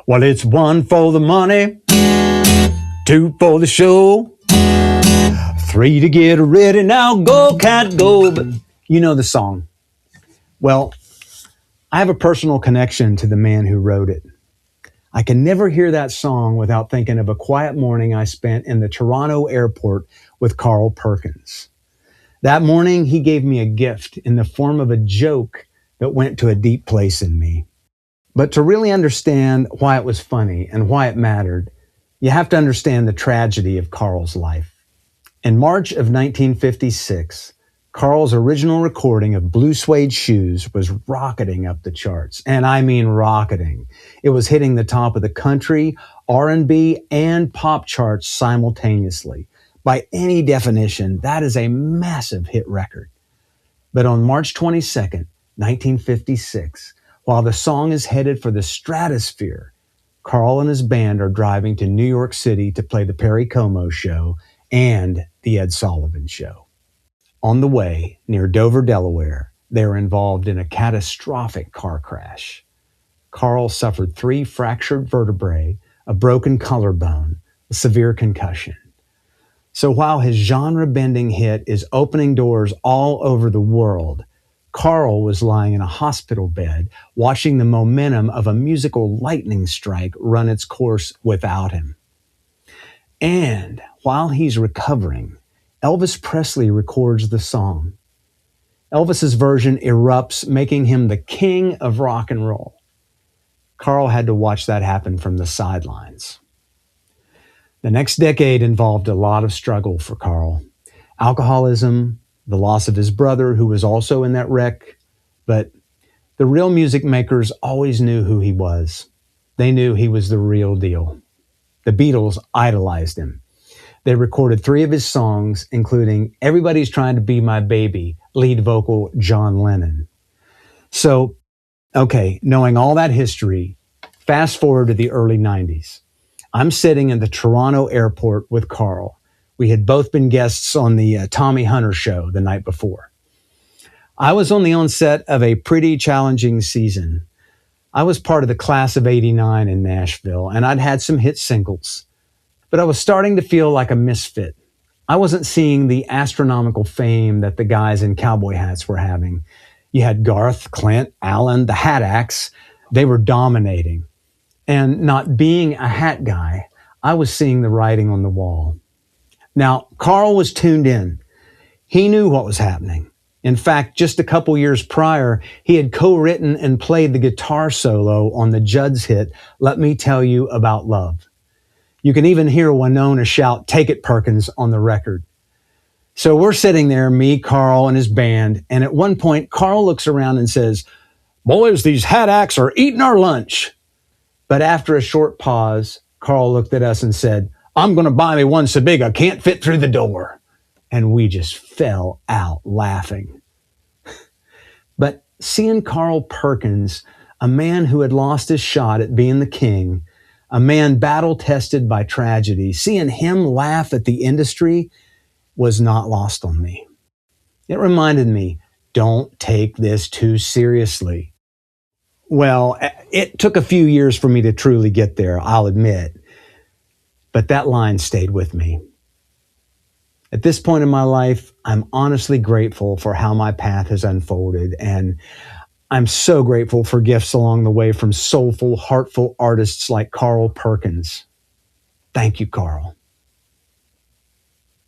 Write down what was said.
Well, it's 1 for the money, 2 for the show, 3 to get ready. Now go, cat, go. But you know the song. Well, I have a personal connection to the man who wrote it. I can never hear that song without thinking of a quiet morning I spent in the Toronto airport with Carl Perkins. That morning, he gave me a gift in the form of a joke that went to a deep place in me. But to really understand why it was funny and why it mattered, you have to understand the tragedy of Carl's life. In March of 1956, Carl's original recording of Blue Suede Shoes was rocketing up the charts. And I mean rocketing. It was hitting the top of the country, R&B, and pop charts simultaneously. By any definition, that is a massive hit record. But on March 22nd, 1956, while the song is headed for the stratosphere, Carl and his band are driving to New York City to play the Perry Como Show and the Ed Sullivan Show. On the way, near Dover, Delaware, they were involved in a catastrophic car crash. Carl suffered 3 fractured vertebrae, a broken collarbone, a severe concussion. So while his genre-bending hit is opening doors all over the world, Carl was lying in a hospital bed, watching the momentum of a musical lightning strike run its course without him. And while he's recovering, Elvis Presley records the song. Elvis's version erupts, making him the king of rock and roll. Carl had to watch that happen from the sidelines. The next decade involved a lot of struggle for Carl. Alcoholism, the loss of his brother, who was also in that wreck. But the real music makers always knew who he was. They knew he was the real deal. The Beatles idolized him. They recorded 3 of his songs, including Everybody's Trying to Be My Baby, lead vocal John Lennon. So, okay, knowing all that history, fast forward to the early 90s. I'm sitting in the Toronto airport with Carl. We had both been guests on the Tommy Hunter show the night before. I was on the onset of a pretty challenging season. I was part of the class of '89 in Nashville, and I'd had some hit singles. But I was starting to feel like a misfit. I wasn't seeing the astronomical fame that the guys in cowboy hats were having. You had Garth, Clint, Alan, the Hat Acts. They were dominating. And not being a hat guy, I was seeing the writing on the wall. Now, Carl was tuned in. He knew what was happening. In fact, just a couple years prior, he had co-written and played the guitar solo on the Judds hit, Let Me Tell You About Love. You can even hear Winona shout, "Take it, Perkins," on the record. So we're sitting there, me, Carl, and his band, and at one point, Carl looks around and says, "Boys, these hat acts are eating our lunch." But after a short pause, Carl looked at us and said, "I'm going to buy me one so big I can't fit through the door." And we just fell out laughing. But seeing Carl Perkins, a man who had lost his shot at being the king, a man battle-tested by tragedy, seeing him laugh at the industry was not lost on me. It reminded me, don't take this too seriously. Well, it took a few years for me to truly get there, I'll admit. But that line stayed with me. At this point in my life, I'm honestly grateful for how my path has unfolded, and I'm so grateful for gifts along the way from soulful, heartful artists like Carl Perkins. Thank you, Carl.